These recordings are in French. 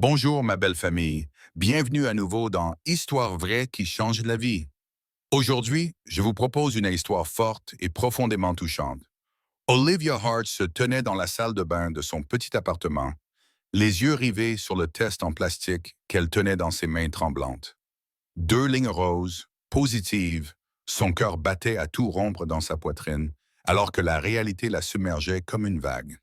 Bonjour ma belle famille, bienvenue à nouveau dans Histoire vraie qui change la vie. Aujourd'hui, je vous propose une histoire forte et profondément touchante. Olivia Hart se tenait dans la salle de bain de son petit appartement, les yeux rivés sur le test en plastique qu'elle tenait dans ses mains tremblantes. Deux lignes roses, positives, son cœur battait à tout rompre dans sa poitrine, alors que la réalité la submergeait comme une vague.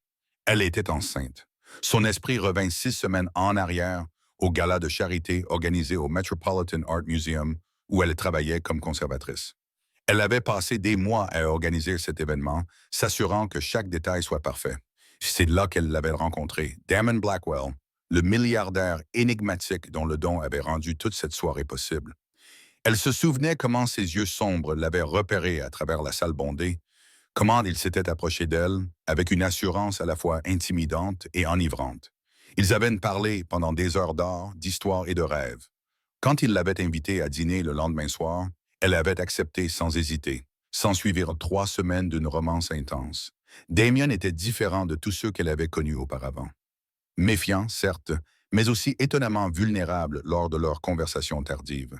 Elle était enceinte. Son esprit revint 6 semaines en arrière au gala de charité organisé au Metropolitan Art Museum où elle travaillait comme conservatrice. Elle avait passé des mois à organiser cet événement, s'assurant que chaque détail soit parfait. C'est là qu'elle l'avait rencontré, Damon Blackwell, le milliardaire énigmatique dont le don avait rendu toute cette soirée possible. Elle se souvenait comment ses yeux sombres l'avaient repéré à travers la salle bondée, comment il s'était approché d'elle, avec une assurance à la fois intimidante et enivrante. Ils avaient parlé pendant des heures d'or, d'histoire et de rêves. Quand il l'avait invitée à dîner le lendemain soir, elle avait accepté sans hésiter. S'ensuivirent 3 semaines d'une romance intense. Damien était différent de tous ceux qu'elle avait connus auparavant. Méfiant, certes, mais aussi étonnamment vulnérable lors de leur conversation tardive.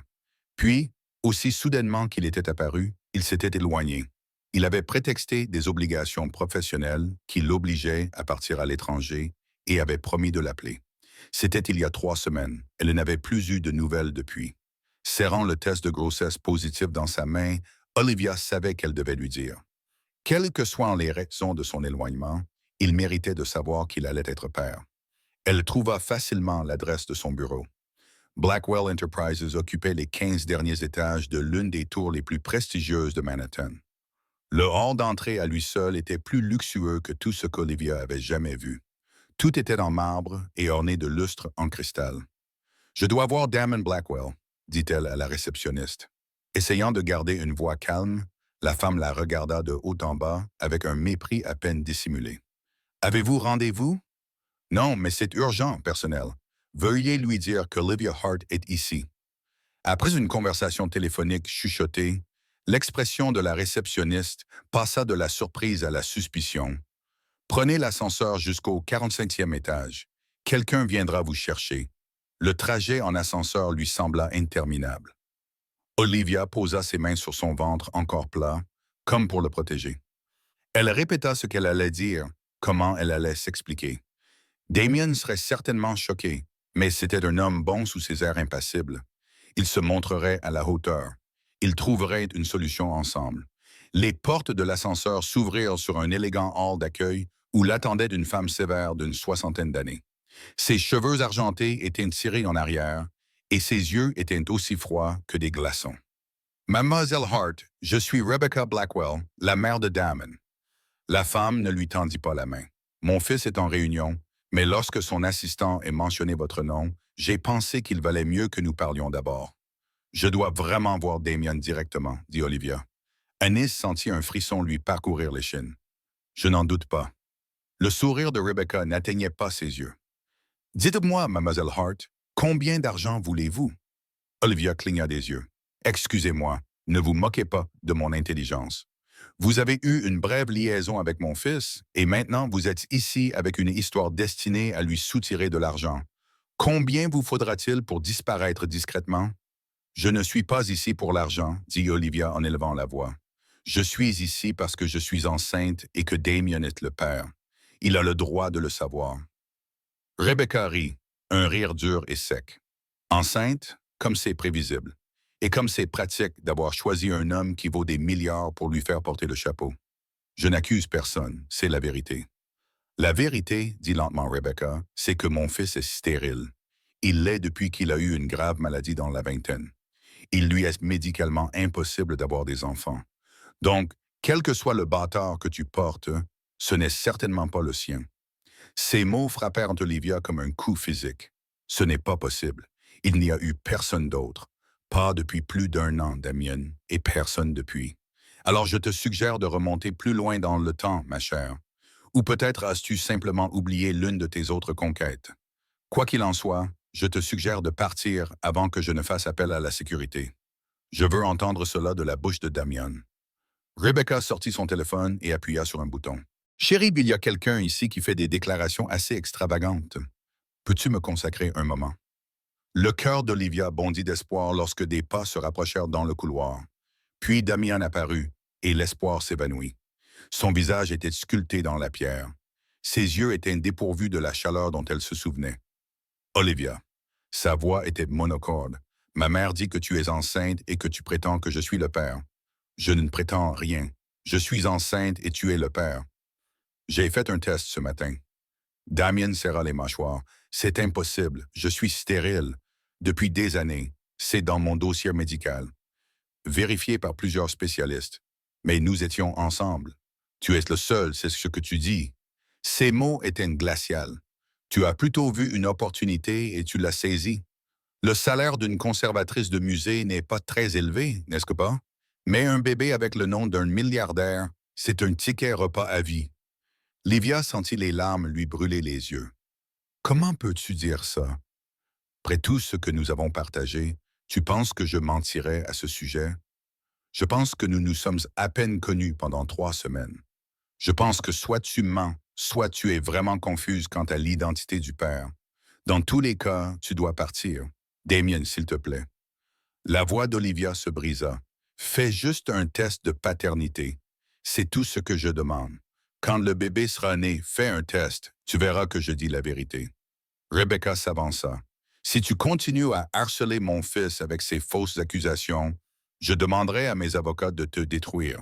Puis, aussi soudainement qu'il était apparu, il s'était éloigné. Il avait prétexté des obligations professionnelles qui l'obligeaient à partir à l'étranger et avait promis de l'appeler. C'était il y a 3 semaines. Elle n'avait plus eu de nouvelles depuis. Serrant le test de grossesse positif dans sa main, Olivia savait qu'elle devait lui dire. Quelles que soient les raisons de son éloignement, il méritait de savoir qu'il allait être père. Elle trouva facilement l'adresse de son bureau. Blackwell Enterprises occupait les 15 derniers étages de l'une des tours les plus prestigieuses de Manhattan. Le hall d'entrée à lui seul était plus luxueux que tout ce qu'Olivia avait jamais vu. Tout était en marbre et orné de lustres en cristal. « Je dois voir Damon Blackwell », dit-elle à la réceptionniste. Essayant de garder une voix calme, la femme la regarda de haut en bas avec un mépris à peine dissimulé. « Avez-vous rendez-vous? »« Non, mais c'est urgent, personnel. Veuillez lui dire qu'Olivia Hart est ici. » Après une conversation téléphonique chuchotée, l'expression de la réceptionniste passa de la surprise à la suspicion. Prenez l'ascenseur jusqu'au 45e étage. Quelqu'un viendra vous chercher. Le trajet en ascenseur lui sembla interminable. Olivia posa ses mains sur son ventre encore plat, comme pour le protéger. Elle répéta ce qu'elle allait dire, comment elle allait s'expliquer. Damien serait certainement choqué, mais c'était un homme bon sous ses airs impassibles. Ils se montreraient à la hauteur. Ils trouveraient une solution ensemble. Les portes de l'ascenseur s'ouvrirent sur un élégant hall d'accueil où l'attendait une femme sévère d'une 60aine d'années. Ses cheveux argentés étaient tirés en arrière et ses yeux étaient aussi froids que des glaçons. Mademoiselle Hart, je suis Rebecca Blackwell, la mère de Damon. La femme ne lui tendit pas la main. Mon fils est en réunion, mais lorsque son assistant ait mentionné votre nom, j'ai pensé qu'il valait mieux que nous parlions d'abord. Je dois vraiment voir Damien directement, dit Olivia. Anis sentit un frisson lui parcourir l'échine. Je n'en doute pas. Le sourire de Rebecca n'atteignait pas ses yeux. Dites-moi, mademoiselle Hart, combien d'argent voulez-vous? Olivia cligna des yeux. Excusez-moi, ne vous moquez pas de mon intelligence. Vous avez eu une brève liaison avec mon fils et maintenant vous êtes ici avec une histoire destinée à lui soutirer de l'argent. Combien vous faudra-t-il pour disparaître discrètement? Je ne suis pas ici pour l'argent, dit Olivia en élevant la voix. Je suis ici parce que je suis enceinte et que Damien est le père. Il a le droit de le savoir. Rebecca rit, un rire dur et sec. Enceinte, comme c'est prévisible. Et comme c'est pratique d'avoir choisi un homme qui vaut des milliards pour lui faire porter le chapeau. Je n'accuse personne, c'est la vérité. La vérité, dit lentement Rebecca, c'est que mon fils est stérile. Il l'est depuis qu'il a eu une grave maladie dans la vingtaine. Il lui est médicalement impossible d'avoir des enfants. Donc, quel que soit le bâtard que tu portes, ce n'est certainement pas le sien. Ces mots frappèrent Olivia comme un coup physique. Ce n'est pas possible. Il n'y a eu personne d'autre. Pas depuis plus d'1 an, Damien, et personne depuis. Alors je te suggère de remonter plus loin dans le temps, ma chère. Ou peut-être as-tu simplement oublié l'une de tes autres conquêtes. Quoi qu'il en soit, je te suggère de partir avant que je ne fasse appel à la sécurité. Je veux entendre cela de la bouche de Damien. Rebecca sortit son téléphone et appuya sur un bouton. « Chérie, il y a quelqu'un ici qui fait des déclarations assez extravagantes. » Peux-tu me consacrer un moment? Le cœur d'Olivia bondit d'espoir lorsque des pas se rapprochèrent dans le couloir. Puis Damian apparut, et l'espoir s'évanouit. Son visage était sculpté dans la pierre. Ses yeux étaient dépourvus de la chaleur dont elle se souvenait. Olivia. Sa voix était monocorde. Ma mère dit que tu es enceinte et que tu prétends que je suis le père. Je ne prétends rien. Je suis enceinte et tu es le père. J'ai fait un test ce matin. Damien serra les mâchoires. C'est impossible. Je suis stérile. Depuis des années. C'est dans mon dossier médical. Vérifié par plusieurs spécialistes. Mais nous étions ensemble. Tu es le seul, c'est ce que tu dis. Ces mots étaient glaciales. Tu as plutôt vu une opportunité et tu l'as saisie. Le salaire d'une conservatrice de musée n'est pas très élevé, n'est-ce que pas? Mais un bébé avec le nom d'un milliardaire, c'est un ticket repas à vie. Livia sentit les larmes lui brûler les yeux. Comment peux-tu dire ça? Après tout ce que nous avons partagé, tu penses que je mentirais à ce sujet? Je pense que nous nous sommes à peine connus pendant 3 semaines. Je pense que soit tu mens, soit tu es vraiment confuse quant à l'identité du père. Dans tous les cas, tu dois partir. Damien, s'il te plaît. La voix d'Olivia se brisa. Fais juste un test de paternité. C'est tout ce que je demande. Quand le bébé sera né, fais un test. Tu verras que je dis la vérité. Rebecca s'avança. Si tu continues à harceler mon fils avec ces fausses accusations, je demanderai à mes avocats de te détruire.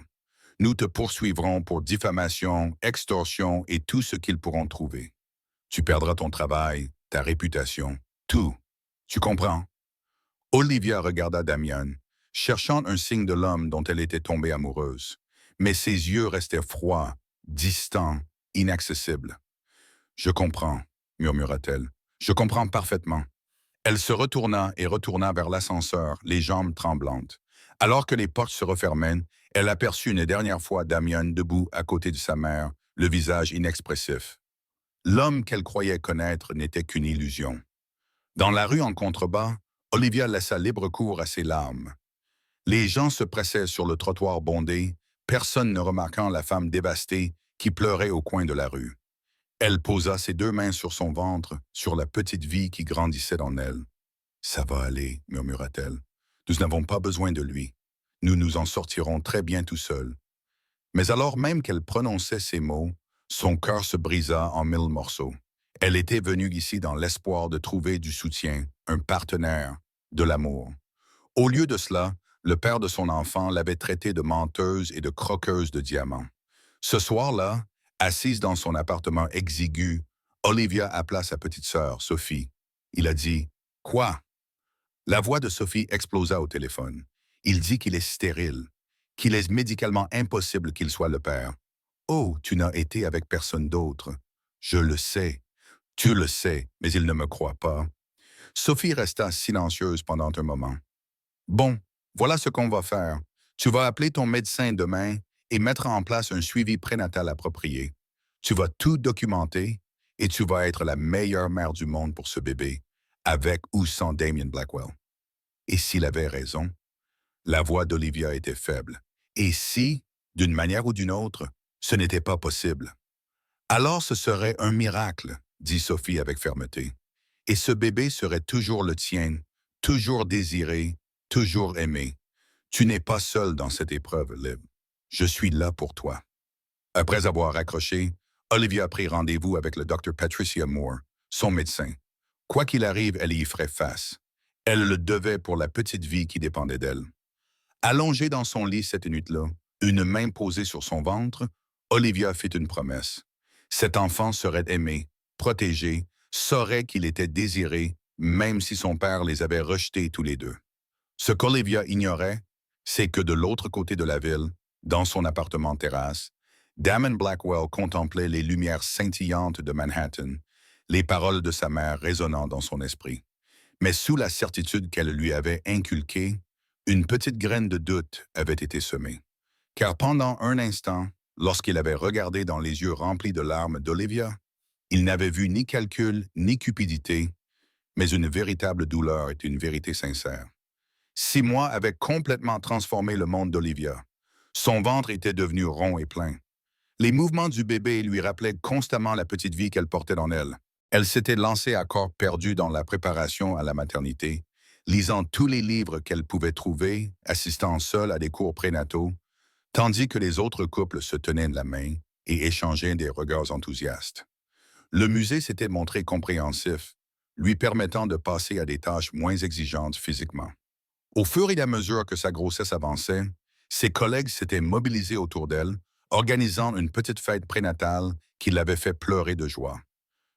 Nous te poursuivrons pour diffamation, extorsion et tout ce qu'ils pourront trouver. Tu perdras ton travail, ta réputation, tout. Tu comprends? Olivia regarda Damian, cherchant un signe de l'homme dont elle était tombée amoureuse. Mais ses yeux restaient froids, distants, inaccessibles. Je comprends, murmura-t-elle. Je comprends parfaitement. Elle se retourna et retourna vers l'ascenseur, les jambes tremblantes. Alors que les portes se refermaient, elle aperçut une dernière fois Damian debout à côté de sa mère, le visage inexpressif. L'homme qu'elle croyait connaître n'était qu'une illusion. Dans la rue en contrebas, Olivia laissa libre cours à ses larmes. Les gens se pressaient sur le trottoir bondé, personne ne remarquant la femme dévastée qui pleurait au coin de la rue. Elle posa ses 2 mains sur son ventre, sur la petite vie qui grandissait en elle. « Ça va aller, murmura-t-elle. Nous n'avons pas besoin de lui. Nous nous en sortirons très bien tout seuls. » Mais alors même qu'elle prononçait ces mots, son cœur se brisa en 1000 morceaux. Elle était venue ici dans l'espoir de trouver du soutien, un partenaire, de l'amour. Au lieu de cela, le père de son enfant l'avait traitée de menteuse et de croqueuse de diamants. Ce soir-là, assise dans son appartement exigu, Olivia appela sa petite sœur, Sophie. Il a dit « Quoi ?» La voix de Sophie explosa au téléphone. Il dit qu'il est stérile, qu'il est médicalement impossible qu'il soit le père. Oh, tu n'as été avec personne d'autre. Je le sais. Tu le sais, mais il ne me croit pas. Sophie resta silencieuse pendant un moment. Bon, voilà ce qu'on va faire. Tu vas appeler ton médecin demain et mettre en place un suivi prénatal approprié. Tu vas tout documenter et tu vas être la meilleure mère du monde pour ce bébé, avec ou sans Damien Blackwell. Et s'il avait raison? La voix d'Olivia était faible. Et si, d'une manière ou d'une autre, ce n'était pas possible? Alors ce serait un miracle, dit Sophie avec fermeté. Et ce bébé serait toujours le tien, toujours désiré, toujours aimé. Tu n'es pas seul dans cette épreuve, Liv. Je suis là pour toi. Après avoir raccroché, Olivia prit rendez-vous avec le Dr. Patricia Moore, son médecin. Quoi qu'il arrive, elle y ferait face. Elle le devait pour la petite vie qui dépendait d'elle. Allongée dans son lit cette nuit-là, une main posée sur son ventre, Olivia fit une promesse. Cet enfant serait aimé, protégé, saurait qu'il était désiré, même si son père les avait rejetés tous les deux. Ce qu'Olivia ignorait, c'est que de l'autre côté de la ville, dans son appartement terrasse, Damon Blackwell contemplait les lumières scintillantes de Manhattan, les paroles de sa mère résonnant dans son esprit. Mais sous la certitude qu'elle lui avait inculquée, une petite graine de doute avait été semée. Car pendant un instant, lorsqu'il avait regardé dans les yeux remplis de larmes d'Olivia, il n'avait vu ni calcul ni cupidité, mais une véritable douleur et une vérité sincère. 6 mois avaient complètement transformé le monde d'Olivia. Son ventre était devenu rond et plein. Les mouvements du bébé lui rappelaient constamment la petite vie qu'elle portait en elle. Elle s'était lancée à corps perdu dans la préparation à la maternité, lisant tous les livres qu'elle pouvait trouver, assistant seule à des cours prénataux, tandis que les autres couples se tenaient de la main et échangeaient des regards enthousiastes. Le musée s'était montré compréhensif, lui permettant de passer à des tâches moins exigeantes physiquement. Au fur et à mesure que sa grossesse avançait, ses collègues s'étaient mobilisés autour d'elle, organisant une petite fête prénatale qui l'avait fait pleurer de joie.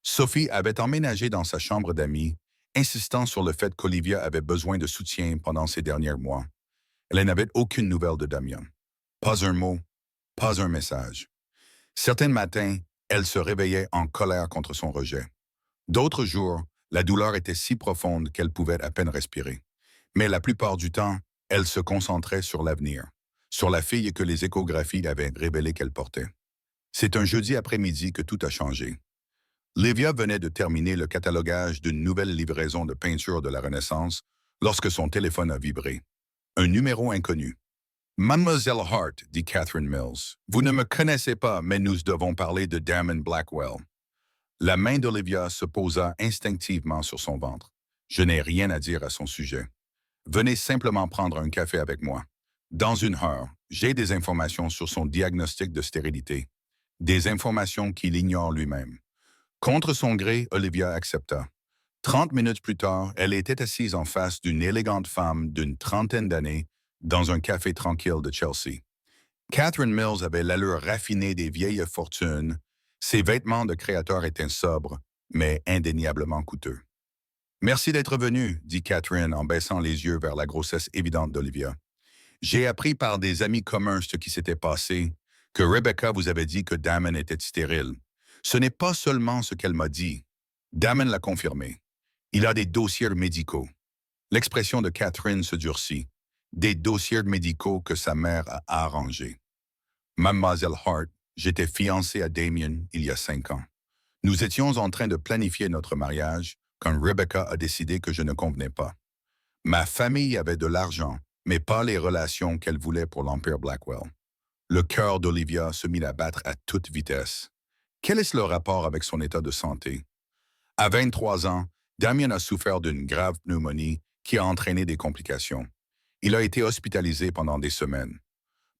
Sophie avait emménagé dans sa chambre d'amis, insistant sur le fait qu'Olivia avait besoin de soutien pendant ces derniers mois. Elle n'avait aucune nouvelle de Damien. Pas un mot, pas un message. Certains matins, elle se réveillait en colère contre son rejet. D'autres jours, la douleur était si profonde qu'elle pouvait à peine respirer. Mais la plupart du temps, elle se concentrait sur l'avenir, sur la fille que les échographies avaient révélé qu'elle portait. C'est un jeudi après-midi que tout a changé. Livia venait de terminer le catalogage d'une nouvelle livraison de peinture de la Renaissance lorsque son téléphone a vibré. Un numéro inconnu. Mademoiselle Hart, dit Catherine Mills, vous ne me connaissez pas, mais nous devons parler de Damon Blackwell. La main d'Olivia se posa instinctivement sur son ventre. Je n'ai rien à dire à son sujet. Venez simplement prendre un café avec moi. Dans une heure, j'ai des informations sur son diagnostic de stérilité. Des informations qu'il ignore lui-même. Contre son gré, Olivia accepta. 30 minutes plus tard, elle était assise en face d'une élégante femme d'une trentaine d'années dans un café tranquille de Chelsea. Catherine Mills avait l'allure raffinée des vieilles fortunes. Ses vêtements de créateur étaient sobres, mais indéniablement coûteux. Merci d'être venu, dit Catherine en baissant les yeux vers la grossesse évidente d'Olivia. J'ai appris par des amis communs ce qui s'était passé, que Rebecca vous avait dit que Damon était stérile. Ce n'est pas seulement ce qu'elle m'a dit. Damon l'a confirmé. Il a des dossiers médicaux. L'expression de Catherine se durcit. Des dossiers médicaux que sa mère a arrangés. Mademoiselle Hart, j'étais fiancé à Damien il y a 5 ans. Nous étions en train de planifier notre mariage quand Rebecca a décidé que je ne convenais pas. Ma famille avait de l'argent, mais pas les relations qu'elle voulait pour l'Empire Blackwell. Le cœur d'Olivia se mit à battre à toute vitesse. Quel est le rapport avec son état de santé? À 23 ans, Damien a souffert d'une grave pneumonie qui a entraîné des complications. Il a été hospitalisé pendant des semaines.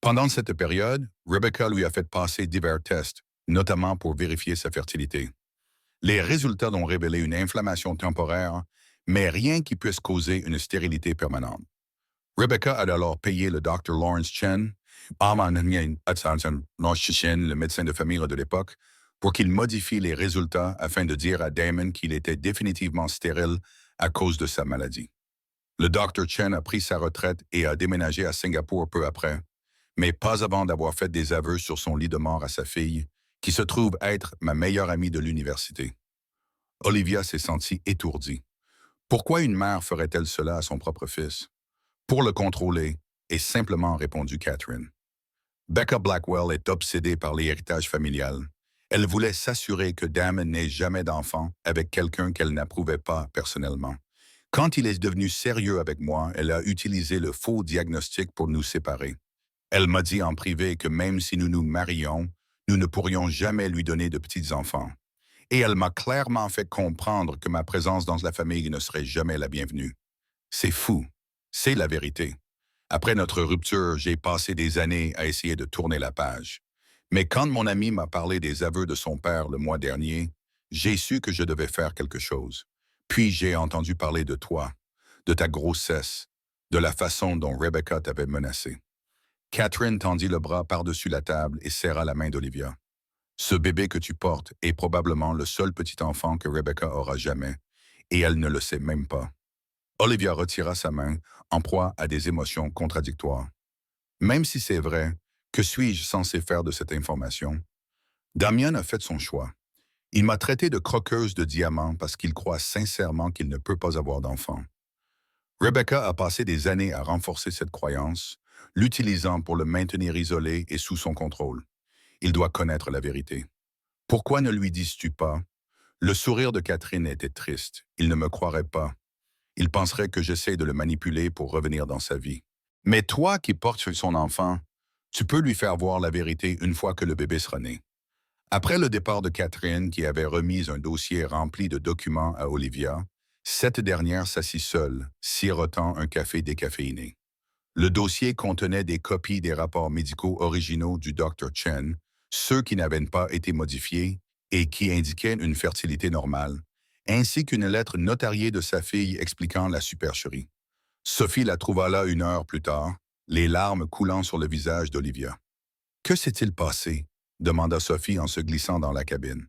Pendant cette période, Rebecca lui a fait passer divers tests, notamment pour vérifier sa fertilité. Les résultats ont révélé une inflammation temporaire, mais rien qui puisse causer une stérilité permanente. Rebecca a alors payé le Dr. Lawrence Chen, le médecin de famille de l'époque, pour qu'il modifie les résultats afin de dire à Damon qu'il était définitivement stérile à cause de sa maladie. Le Dr. Chen a pris sa retraite et a déménagé à Singapour peu après, mais pas avant d'avoir fait des aveux sur son lit de mort à sa fille, qui se trouve être ma meilleure amie de l'université. Olivia s'est sentie étourdie. Pourquoi une mère ferait-elle cela à son propre fils? Pour le contrôler, et simplement répondit Catherine. Becca Blackwell est obsédée par l'héritage familial. Elle voulait s'assurer que Damon n'ait jamais d'enfant avec quelqu'un qu'elle n'approuvait pas personnellement. Quand il est devenu sérieux avec moi, elle a utilisé le faux diagnostic pour nous séparer. Elle m'a dit en privé que même si nous nous marions, nous ne pourrions jamais lui donner de petits-enfants. Et elle m'a clairement fait comprendre que ma présence dans la famille ne serait jamais la bienvenue. C'est fou. C'est la vérité. Après notre rupture, j'ai passé des années à essayer de tourner la page. Mais quand mon ami m'a parlé des aveux de son père le mois dernier, j'ai su que je devais faire quelque chose. Puis j'ai entendu parler de toi, de ta grossesse, de la façon dont Rebecca t'avait menacé. Catherine tendit le bras par-dessus la table et serra la main d'Olivia. Ce bébé que tu portes est probablement le seul petit enfant que Rebecca aura jamais, et elle ne le sait même pas. Olivia retira sa main, en proie à des émotions contradictoires. Même si c'est vrai, que suis-je censé faire de cette information? Damien a fait son choix. Il m'a traité de croqueuse de diamants parce qu'il croit sincèrement qu'il ne peut pas avoir d'enfant. Rebecca a passé des années à renforcer cette croyance, l'utilisant pour le maintenir isolé et sous son contrôle. Il doit connaître la vérité. Pourquoi ne lui dises-tu pas? Le sourire de Catherine était triste. Il ne me croirait pas. Il penserait que j'essaie de le manipuler pour revenir dans sa vie. Mais toi qui portes son enfant, tu peux lui faire voir la vérité une fois que le bébé sera né. Après le départ de Catherine, qui avait remis un dossier rempli de documents à Olivia, cette dernière s'assit seule, sirotant un café décaféiné. Le dossier contenait des copies des rapports médicaux originaux du Dr. Chen, ceux qui n'avaient pas été modifiés et qui indiquaient une fertilité normale, ainsi qu'une lettre notariée de sa fille expliquant la supercherie. Sophie la trouva là 1 heure plus tard, les larmes coulant sur le visage d'Olivia. Que s'est-il passé? Demanda Sophie en se glissant dans la cabine.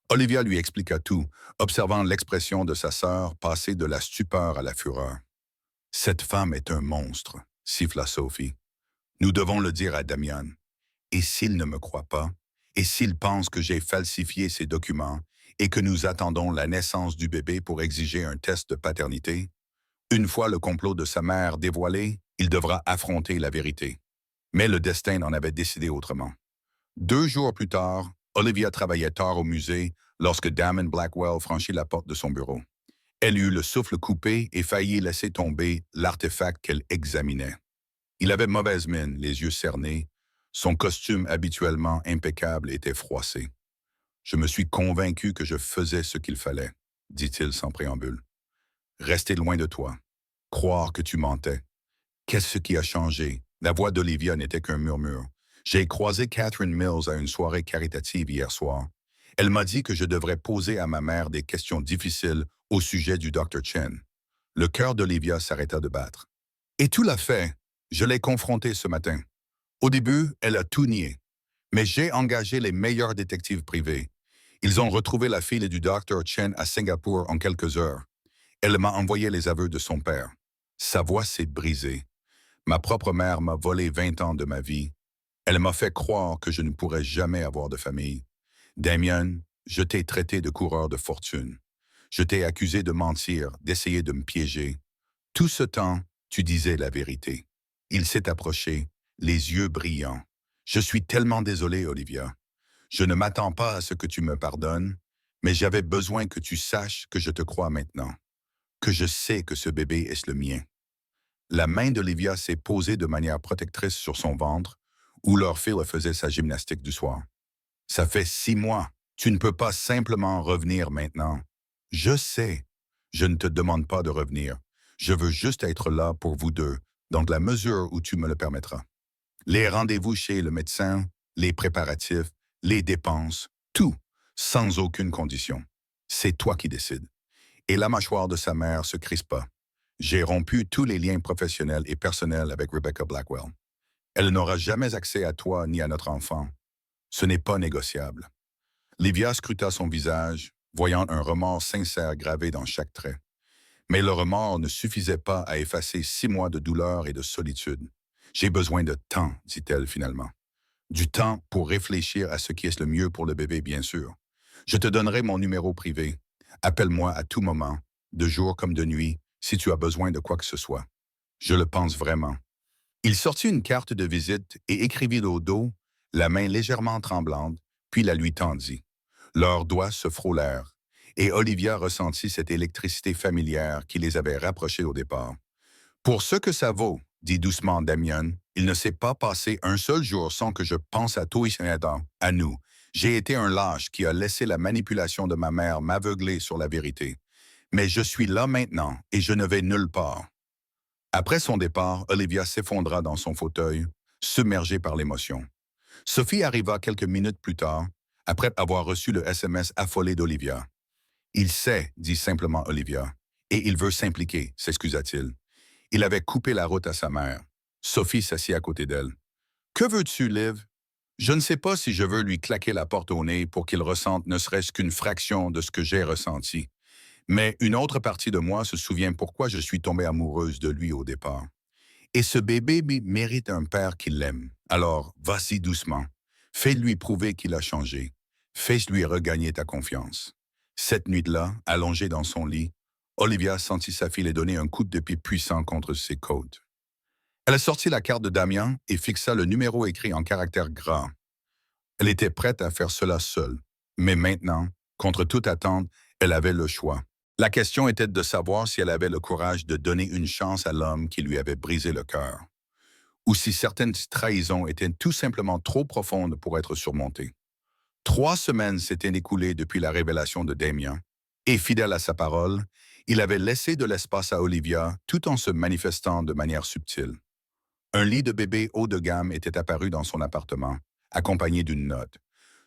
Olivia lui expliqua tout, observant l'expression de sa sœur passer de la stupeur à la fureur. Cette femme est un monstre, siffla Sophie. Nous devons le dire à Damian. Et s'il ne me croit pas, et s'il pense que j'ai falsifié ces documents et que nous attendons la naissance du bébé pour exiger un test de paternité, une fois le complot de sa mère dévoilé, il devra affronter la vérité. Mais le destin en avait décidé autrement. 2 jours plus tard, Olivia travaillait tard au musée lorsque Damon Blackwell franchit la porte de son bureau. Elle eut le souffle coupé et faillit laisser tomber l'artefact qu'elle examinait. Il avait mauvaise mine, les yeux cernés. Son costume habituellement impeccable était froissé. Je me suis convaincu que je faisais ce qu'il fallait, dit-il sans préambule. Rester loin de toi. Croire que tu mentais. Qu'est-ce qui a changé? La voix d'Olivia n'était qu'un murmure. J'ai croisé Catherine Mills à une soirée caritative hier soir. Elle m'a dit que je devrais poser à ma mère des questions difficiles au sujet du Dr. Chen. Le cœur d'Olivia s'arrêta de battre. Et tout l'a fait. Je l'ai confrontée ce matin. Au début, elle a tout nié. Mais j'ai engagé les meilleurs détectives privés. Ils ont retrouvé la fille du Dr. Chen à Singapour en quelques heures. Elle m'a envoyé les aveux de son père. Sa voix s'est brisée. Ma propre mère m'a volé 20 ans de ma vie. Elle m'a fait croire que je ne pourrais jamais avoir de famille. Damien, je t'ai traité de coureur de fortune. Je t'ai accusé de mentir, d'essayer de me piéger. Tout ce temps, tu disais la vérité. Il s'est approché, les yeux brillants. Je suis tellement désolé, Olivia. Je ne m'attends pas à ce que tu me pardonnes, mais j'avais besoin que tu saches que je te crois maintenant, que je sais que ce bébé est le mien. La main d'Olivia s'est posée de manière protectrice sur son ventre, où leur fille faisait sa gymnastique du soir. Ça fait 6 mois. Tu ne peux pas simplement revenir maintenant. Je sais. Je ne te demande pas de revenir. Je veux juste être là pour vous deux, dans la mesure où tu me le permettras. Les rendez-vous chez le médecin, les préparatifs, les dépenses, tout, sans aucune condition. C'est toi qui décides. Et la mâchoire de sa mère se crispa. J'ai rompu tous les liens professionnels et personnels avec Rebecca Blackwell. Elle n'aura jamais accès à toi ni à notre enfant. Ce n'est pas négociable. Livia scruta son visage, voyant un remords sincère gravé dans chaque trait. Mais le remords ne suffisait pas à effacer 6 mois de douleur et de solitude. J'ai besoin de temps, dit-elle finalement. Du temps pour réfléchir à ce qui est le mieux pour le bébé, bien sûr. Je te donnerai mon numéro privé. Appelle-moi à tout moment, de jour comme de nuit, si tu as besoin de quoi que ce soit. Je le pense vraiment. Il sortit une carte de visite et écrivit au dos, la main légèrement tremblante, puis la lui tendit. Leurs doigts se frôlèrent, et Olivia ressentit cette électricité familière qui les avait rapprochés au départ. Pour ce que ça vaut, dit doucement Damien, il ne s'est pas passé un seul jour sans que je pense à toi et à nous. J'ai été un lâche qui a laissé la manipulation de ma mère m'aveugler sur la vérité. Mais je suis là maintenant et je ne vais nulle part. Après son départ, Olivia s'effondra dans son fauteuil, submergée par l'émotion. Sophie arriva quelques minutes plus tard, après avoir reçu le SMS affolé d'Olivia. Il sait, dit simplement Olivia, et il veut s'impliquer, s'excusa-t-il. Il avait coupé la route à sa mère. Sophie s'assit à côté d'elle. Que veux-tu, Liv? Je ne sais pas si je veux lui claquer la porte au nez pour qu'il ressente ne serait-ce qu'une fraction de ce que j'ai ressenti. Mais une autre partie de moi se souvient pourquoi je suis tombée amoureuse de lui au départ. Et ce bébé mérite un père qui l'aime. Alors, vas-y doucement. Fais-lui prouver qu'il a changé. Fais-lui regagner ta confiance. Cette nuit-là, allongée dans son lit, Olivia sentit sa fille lui donner un coup de pied puissant contre ses côtes. Elle sortit la carte de Damien et fixa le numéro écrit en caractères gras. Elle était prête à faire cela seule. Mais maintenant, contre toute attente, elle avait le choix. La question était de savoir si elle avait le courage de donner une chance à l'homme qui lui avait brisé le cœur, ou si certaines trahisons étaient tout simplement trop profondes pour être surmontées. 3 semaines s'étaient écoulées depuis la révélation de Damien, et fidèle à sa parole, il avait laissé de l'espace à Olivia tout en se manifestant de manière subtile. Un lit de bébé haut de gamme était apparu dans son appartement, accompagné d'une note.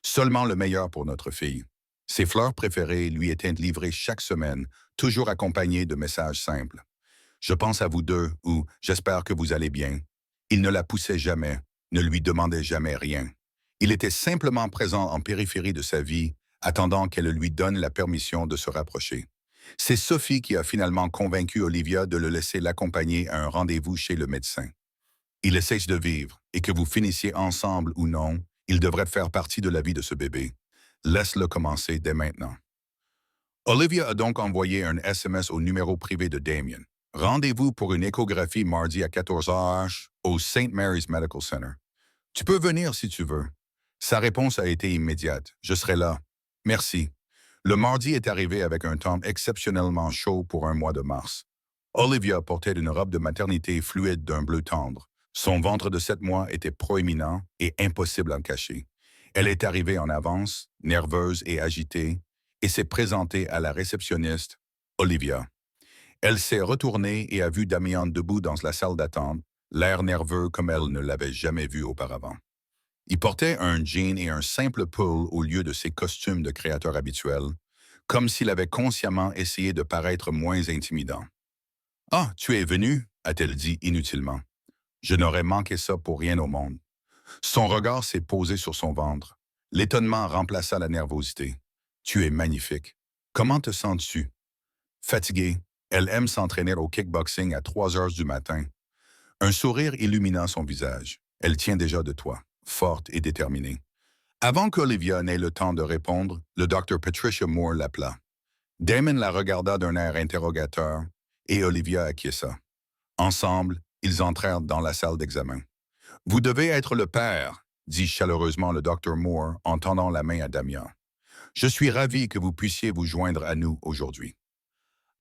Seulement le meilleur pour notre fille. Ses fleurs préférées lui étaient livrées chaque semaine, toujours accompagnées de messages simples. Je pense à vous deux ou j'espère que vous allez bien. Il ne la poussait jamais, ne lui demandait jamais rien. Il était simplement présent en périphérie de sa vie, attendant qu'elle lui donne la permission de se rapprocher. C'est Sophie qui a finalement convaincu Olivia de le laisser l'accompagner à un rendez-vous chez le médecin. Il essaie de vivre, et que vous finissiez ensemble ou non, il devrait faire partie de la vie de ce bébé. Laisse-le commencer dès maintenant. Olivia a donc envoyé un SMS au numéro privé de Damien. Rendez-vous pour une échographie mardi à 14 h au St. Mary's Medical Center. Tu peux venir si tu veux. Sa réponse a été immédiate. Je serai là. Merci. Le mardi est arrivé avec un temps exceptionnellement chaud pour un mois de mars. Olivia portait une robe de maternité fluide d'un bleu tendre. Son ventre de 7 mois était proéminent et impossible à cacher. Elle est arrivée en avance, nerveuse et agitée, et s'est présentée à la réceptionniste, Olivia. Elle s'est retournée et a vu Damien debout dans la salle d'attente, l'air nerveux comme elle ne l'avait jamais vu auparavant. Il portait un jean et un simple pull au lieu de ses costumes de créateur habituels, comme s'il avait consciemment essayé de paraître moins intimidant. « Ah, tu es venu » a-t-elle dit inutilement. « Je n'aurais manqué ça pour rien au monde. » Son regard s'est posé sur son ventre. L'étonnement remplaça la nervosité. « Tu es magnifique. Comment te sens-tu? » Fatiguée, elle aime s'entraîner au kickboxing à 3 heures du matin. Un sourire illumina son visage. Elle tient déjà de toi, forte et déterminée. Avant qu'Olivia n'ait le temps de répondre, le docteur Patricia Moore l'appela. Damon la regarda d'un air interrogateur et Olivia acquiesça. Ensemble, ils entrèrent dans la salle d'examen. « Vous devez être le père, » dit chaleureusement le docteur Moore en tendant la main à Damien. « Je suis ravi que vous puissiez vous joindre à nous aujourd'hui. »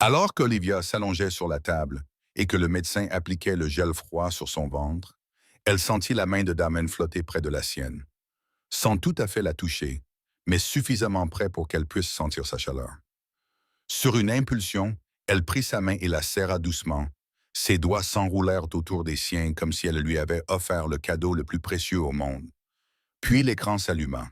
Alors qu'Olivia s'allongeait sur la table et que le médecin appliquait le gel froid sur son ventre, elle sentit la main de Damon flotter près de la sienne. Sans tout à fait la toucher, mais suffisamment près pour qu'elle puisse sentir sa chaleur. Sur une impulsion, elle prit sa main et la serra doucement. Ses doigts s'enroulèrent autour des siens comme si elle lui avait offert le cadeau le plus précieux au monde. Puis l'écran s'alluma.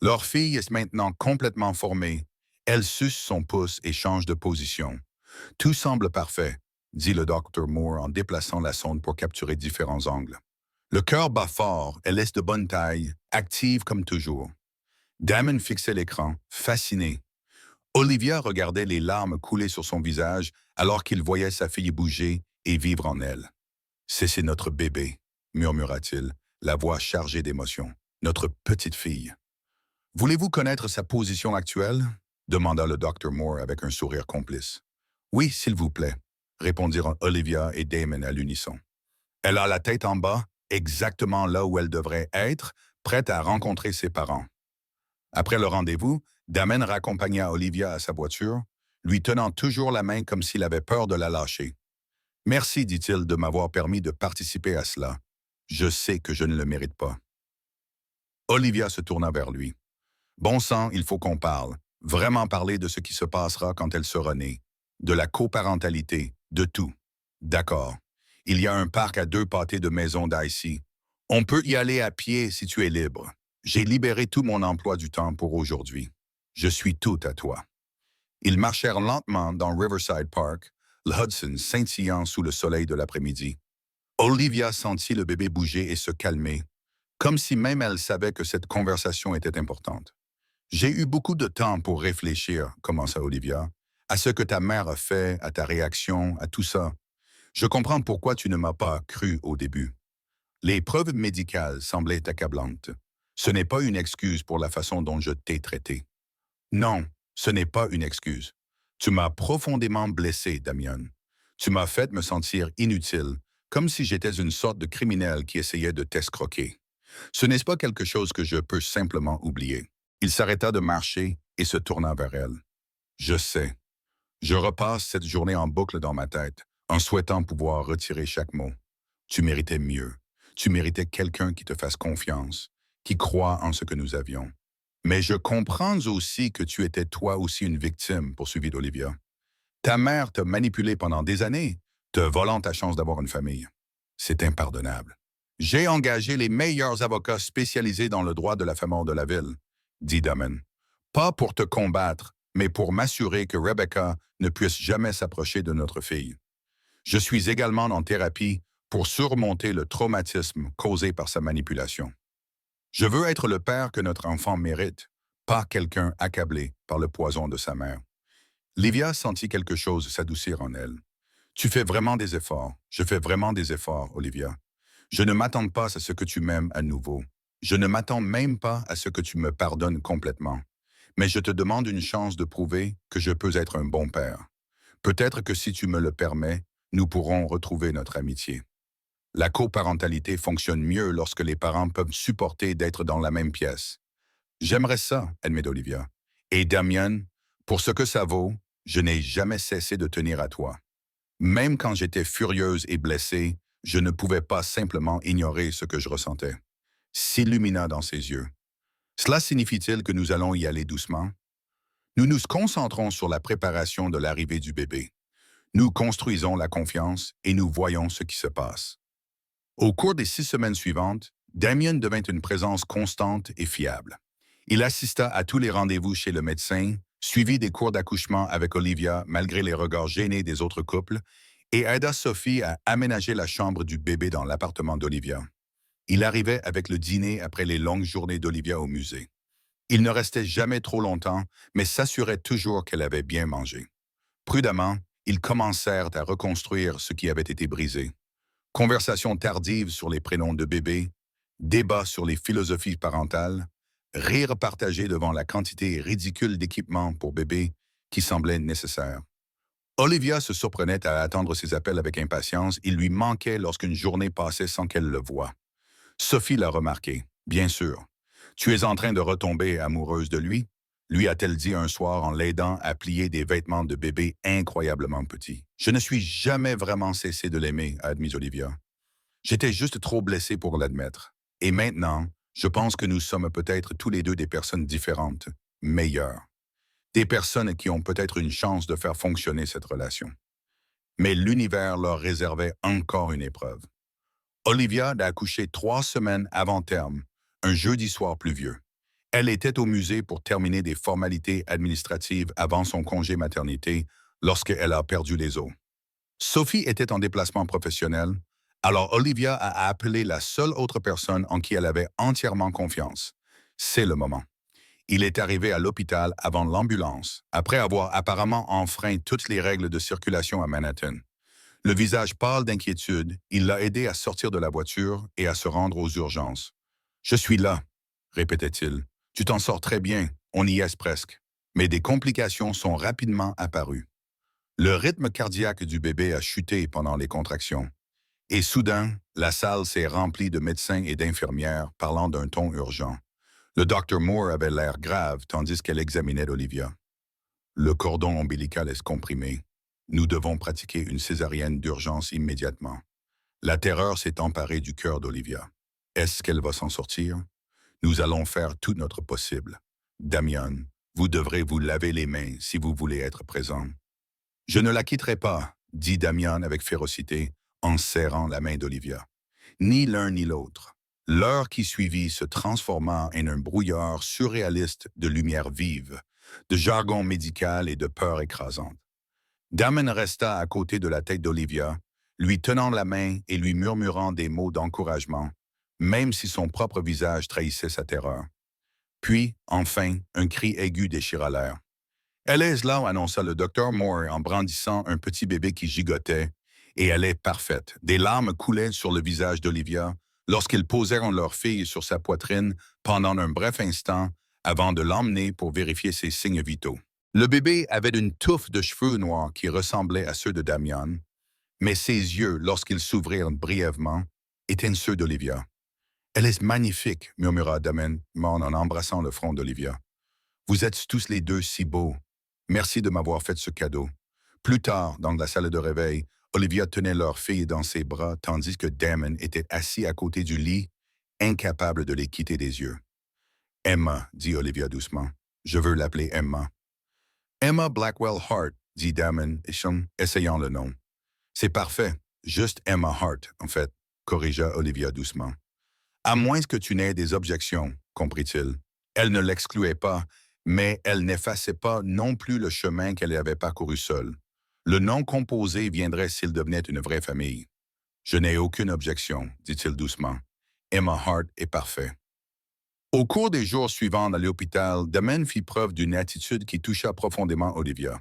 Leur fille est maintenant complètement formée. Elle suce son pouce et change de position. « Tout semble parfait », dit le docteur Moore en déplaçant la sonde pour capturer différents angles. Le cœur bat fort, elle est de bonne taille, active comme toujours. Damon fixait l'écran, fasciné. Olivia regardait les larmes couler sur son visage alors qu'il voyait sa fille bouger et vivre en elle. « C'est notre bébé », murmura-t-il, la voix chargée d'émotion. « Notre petite fille. » « Voulez-vous connaître sa position actuelle ?» demanda le docteur Moore avec un sourire complice. « Oui, s'il vous plaît », répondirent Olivia et Damon à l'unisson. « Elle a la tête en bas, exactement là où elle devrait être, prête à rencontrer ses parents. » Après le rendez-vous, Damon raccompagna Olivia à sa voiture, lui tenant toujours la main comme s'il avait peur de la lâcher. « Merci, dit-il, de m'avoir permis de participer à cela. Je sais que je ne le mérite pas. » Olivia se tourna vers lui. « Bon sang, il faut qu'on parle. Vraiment parler de ce qui se passera quand elle sera née. De la coparentalité, de tout. D'accord. Il y a un parc à 2 pâtés de maison d'ici. On peut y aller à pied si tu es libre. J'ai libéré tout mon emploi du temps pour aujourd'hui. Je suis tout à toi. » Ils marchèrent lentement dans Riverside Park, le Hudson scintillant sous le soleil de l'après-midi. Olivia sentit le bébé bouger et se calmer, comme si même elle savait que cette conversation était importante. « J'ai eu beaucoup de temps pour réfléchir, » commença Olivia, « à ce que ta mère a fait, à ta réaction, à tout ça. Je comprends pourquoi tu ne m'as pas cru au début. Les preuves médicales semblaient accablantes. Ce n'est pas une excuse pour la façon dont je t'ai traité. Non, ce n'est pas une excuse. Tu m'as profondément blessé, Damien. Tu m'as fait me sentir inutile, comme si j'étais une sorte de criminel qui essayait de t'escroquer. Ce n'est pas quelque chose que je peux simplement oublier. » Il s'arrêta de marcher et se tourna vers elle. « Je sais. Je repasse cette journée en boucle dans ma tête, en souhaitant pouvoir retirer chaque mot. Tu méritais mieux. Tu méritais quelqu'un qui te fasse confiance, qui croit en ce que nous avions. Mais je comprends aussi que tu étais toi aussi une victime, poursuivit Olivia. Ta mère t'a manipulé pendant des années, te volant ta chance d'avoir une famille. C'est impardonnable. J'ai engagé les meilleurs avocats spécialisés dans le droit de la famille de la ville, dit Damon. Pas pour te combattre, mais pour m'assurer que Rebecca ne puisse jamais s'approcher de notre fille. Je suis également en thérapie pour surmonter le traumatisme causé par sa manipulation. Je veux être le père que notre enfant mérite, pas quelqu'un accablé par le poison de sa mère. Livia sentit quelque chose s'adoucir en elle. Tu fais vraiment des efforts. Je fais vraiment des efforts, Olivia. Je ne m'attends pas à ce que tu m'aimes à nouveau. Je ne m'attends même pas à ce que tu me pardonnes complètement. Mais je te demande une chance de prouver que je peux être un bon père. Peut-être que si tu me le permets, nous pourrons retrouver notre amitié. La coparentalité fonctionne mieux lorsque les parents peuvent supporter d'être dans la même pièce. J'aimerais ça, admet Olivia. Et Damien, pour ce que ça vaut, je n'ai jamais cessé de tenir à toi. Même quand j'étais furieuse et blessée, je ne pouvais pas simplement ignorer ce que je ressentais. S'illumina dans ses yeux. Cela signifie-t-il que nous allons y aller doucement? Nous nous concentrons sur la préparation de l'arrivée du bébé. Nous construisons la confiance et nous voyons ce qui se passe. Au cours des 6 semaines suivantes, Damien devint une présence constante et fiable. Il assista à tous les rendez-vous chez le médecin, suivit des cours d'accouchement avec Olivia malgré les regards gênés des autres couples, et aida Sophie à aménager la chambre du bébé dans l'appartement d'Olivia. Il arrivait avec le dîner après les longues journées d'Olivia au musée. Il ne restait jamais trop longtemps, mais s'assurait toujours qu'elle avait bien mangé. Prudemment, ils commencèrent à reconstruire ce qui avait été brisé. Conversations tardives sur les prénoms de bébé, débats sur les philosophies parentales, rires partagés devant la quantité ridicule d'équipements pour bébé qui semblait nécessaire. Olivia se surprenait à attendre ses appels avec impatience. Il lui manquait lorsqu'une journée passait sans qu'elle le voie. Sophie l'a remarqué, bien sûr. Tu es en train de retomber amoureuse de lui, lui a-t-elle dit un soir en l'aidant à plier des vêtements de bébé incroyablement petits. Je ne suis jamais vraiment cessé de l'aimer, a admis Olivia. J'étais juste trop blessé pour l'admettre. Et maintenant, je pense que nous sommes peut-être tous les deux des personnes différentes, meilleures. Des personnes qui ont peut-être une chance de faire fonctionner cette relation. Mais l'univers leur réservait encore une épreuve. Olivia a accouché 3 semaines avant terme, un jeudi soir pluvieux. Elle était au musée pour terminer des formalités administratives avant son congé maternité lorsqu'elle a perdu les os. Sophie était en déplacement professionnel, alors Olivia a appelé la seule autre personne en qui elle avait entièrement confiance. C'est le moment. Il est arrivé à l'hôpital avant l'ambulance, après avoir apparemment enfreint toutes les règles de circulation à Manhattan. Le visage pâle d'inquiétude, il l'a aidé à sortir de la voiture et à se rendre aux urgences. « Je suis là », répétait-il. « Tu t'en sors très bien, on y est presque. » Mais des complications sont rapidement apparues. Le rythme cardiaque du bébé a chuté pendant les contractions. Et soudain, la salle s'est remplie de médecins et d'infirmières parlant d'un ton urgent. Le docteur Moore avait l'air grave tandis qu'elle examinait Olivia. Le cordon ombilical est comprimé. Nous devons pratiquer une césarienne d'urgence immédiatement. La terreur s'est emparée du cœur d'Olivia. Est-ce qu'elle va s'en sortir? Nous allons faire tout notre possible. Damien, vous devrez vous laver les mains si vous voulez être présent. Je ne la quitterai pas, dit Damien avec férocité, en serrant la main d'Olivia. Ni l'un ni l'autre. L'heure qui suivit se transforma en un brouillard surréaliste de lumière vive, de jargon médical et de peur écrasante. Damon resta à côté de la tête d'Olivia, lui tenant la main et lui murmurant des mots d'encouragement, même si son propre visage trahissait sa terreur. Puis, enfin, un cri aigu déchira l'air. « Elle est là », annonça le docteur Moore en brandissant un petit bébé qui gigotait, et elle est parfaite. Des larmes coulaient sur le visage d'Olivia lorsqu'ils posèrent leur fille sur sa poitrine pendant un bref instant avant de l'emmener pour vérifier ses signes vitaux. Le bébé avait une touffe de cheveux noirs qui ressemblait à ceux de Damien, mais ses yeux, lorsqu'ils s'ouvrirent brièvement, étaient ceux d'Olivia. « Elle est magnifique », murmura Damien en embrassant le front d'Olivia. « Vous êtes tous les deux si beaux. Merci de m'avoir fait ce cadeau. » Plus tard, dans la salle de réveil, Olivia tenait leur fille dans ses bras tandis que Damon était assis à côté du lit, incapable de les quitter des yeux. Emma, dit Olivia doucement. Je veux l'appeler Emma. Emma Blackwell Hart, dit Damon, essayant le nom. C'est parfait. Juste Emma Hart, en fait, corrigea Olivia doucement. À moins que tu n'aies des objections, comprit-il. Elle ne l'excluait pas, mais elle n'effaçait pas non plus le chemin qu'elle avait parcouru seule. Le nom composé viendrait s'il devenait une vraie famille. Je n'ai aucune objection, dit-il doucement. Emma Hart est parfait. Au cours des jours suivants à l'hôpital, Damon fit preuve d'une attitude qui toucha profondément Olivia.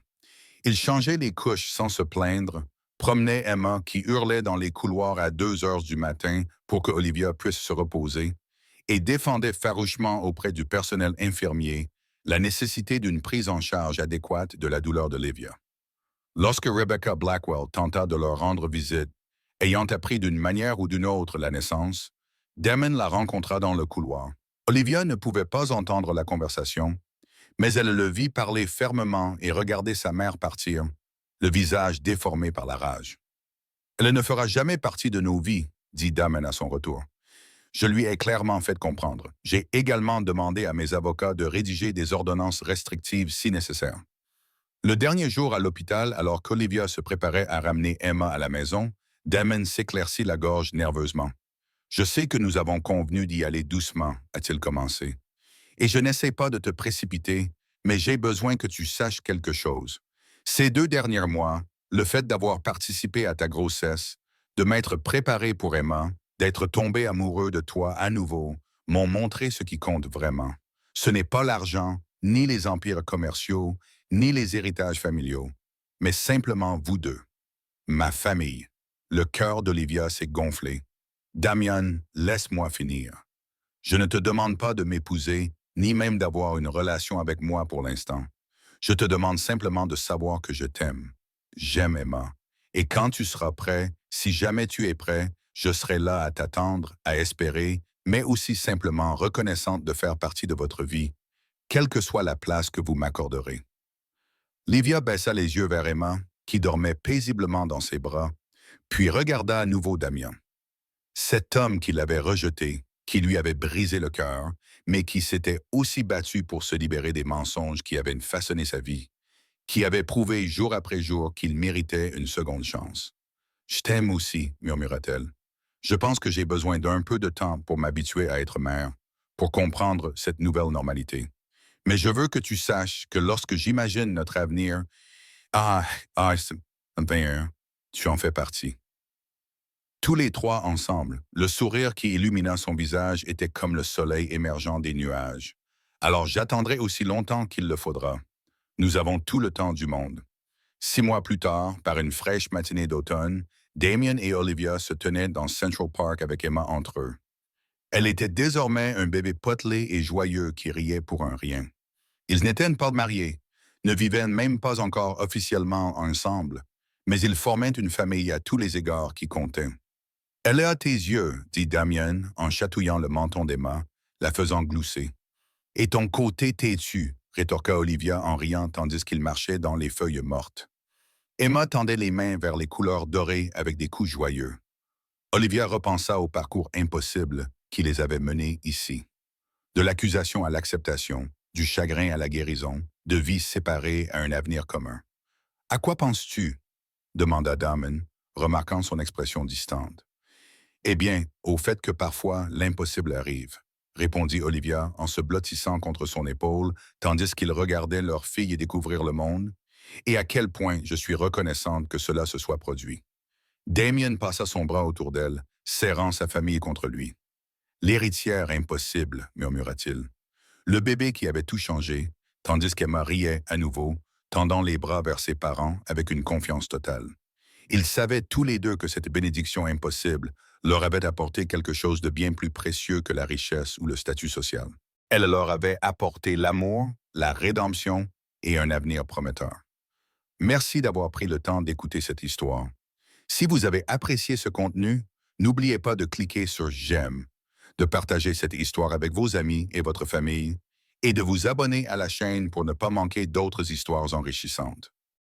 Il changeait les couches sans se plaindre, promenait Emma qui hurlait dans les couloirs à 2 heures du matin pour que Olivia puisse se reposer, et défendait farouchement auprès du personnel infirmier la nécessité d'une prise en charge adéquate de la douleur d'Olivia. Lorsque Rebecca Blackwell tenta de leur rendre visite, ayant appris d'une manière ou d'une autre la naissance, Damon la rencontra dans le couloir. Olivia ne pouvait pas entendre la conversation, mais elle le vit parler fermement et regarder sa mère partir, le visage déformé par la rage. « Elle ne fera jamais partie de nos vies, » dit Damon à son retour. Je lui ai clairement fait comprendre. J'ai également demandé à mes avocats de rédiger des ordonnances restrictives si nécessaire. Le dernier jour à l'hôpital, alors qu'Olivia se préparait à ramener Emma à la maison, Damon s'éclaircit la gorge nerveusement. « Je sais que nous avons convenu d'y aller doucement, » a-t-il commencé. « Et je n'essaie pas de te précipiter, mais j'ai besoin que tu saches quelque chose. Ces 2 derniers mois, le fait d'avoir participé à ta grossesse, de m'être préparé pour Emma, d'être tombé amoureux de toi à nouveau, m'ont montré ce qui compte vraiment. Ce n'est pas l'argent, ni les empires commerciaux, ni les héritages familiaux, mais simplement vous deux. Ma famille. » Le cœur d'Olivia s'est gonflé. « Damian, laisse-moi finir. Je ne te demande pas de m'épouser, ni même d'avoir une relation avec moi pour l'instant. Je te demande simplement de savoir que je t'aime. J'aime Emma. Et quand tu seras prêt, si jamais tu es prêt, je serai là à t'attendre, à espérer, mais aussi simplement reconnaissante de faire partie de votre vie, quelle que soit la place que vous m'accorderez. » Livia baissa les yeux vers Emma, qui dormait paisiblement dans ses bras, puis regarda à nouveau Damien. Cet homme qui l'avait rejeté, qui lui avait brisé le cœur, mais qui s'était aussi battu pour se libérer des mensonges qui avaient façonné sa vie, qui avait prouvé jour après jour qu'il méritait une seconde chance. « Je t'aime aussi, » murmura-t-elle. « Je pense que j'ai besoin d'un peu de temps pour m'habituer à être mère, pour comprendre cette nouvelle normalité. Mais je veux que tu saches que lorsque j'imagine notre avenir, ah, tu en fais partie. » Tous les trois ensemble, le sourire qui illumina son visage était comme le soleil émergeant des nuages. « Alors j'attendrai aussi longtemps qu'il le faudra. Nous avons tout le temps du monde. » 6 mois plus tard, par une fraîche matinée d'automne, Damien et Olivia se tenaient dans Central Park avec Emma entre eux. Elle était désormais un bébé potelé et joyeux qui riait pour un rien. Ils n'étaient pas mariés, ne vivaient même pas encore officiellement ensemble, mais ils formaient une famille à tous les égards qui comptait. « Elle est à tes yeux, » dit Damien en chatouillant le menton d'Emma, la faisant glousser. « Et ton côté têtu, » rétorqua Olivia en riant tandis qu'il marchait dans les feuilles mortes. Emma tendait les mains vers les couleurs dorées avec des coups joyeux. Olivia repensa au parcours impossible qui les avait menés ici. De l'accusation à l'acceptation, du chagrin à la guérison, de vies séparées à un avenir commun. « À quoi penses-tu » demanda Damon, remarquant son expression distante. « Eh bien, au fait que parfois l'impossible arrive, » répondit Olivia en se blottissant contre son épaule, tandis qu'ils regardaient leur fille découvrir le monde, et à quel point je suis reconnaissante que cela se soit produit. Damien passa son bras autour d'elle, serrant sa famille contre lui. « L'héritière impossible, » murmura-t-il. Le bébé qui avait tout changé, tandis qu'Emma riait à nouveau, tendant les bras vers ses parents avec une confiance totale. Ils savaient tous les deux que cette bénédiction impossible leur avait apporté quelque chose de bien plus précieux que la richesse ou le statut social. Elle leur avait apporté l'amour, la rédemption et un avenir prometteur. Merci d'avoir pris le temps d'écouter cette histoire. Si vous avez apprécié ce contenu, n'oubliez pas de cliquer sur « J'aime », de partager cette histoire avec vos amis et votre famille, et de vous abonner à la chaîne pour ne pas manquer d'autres histoires enrichissantes.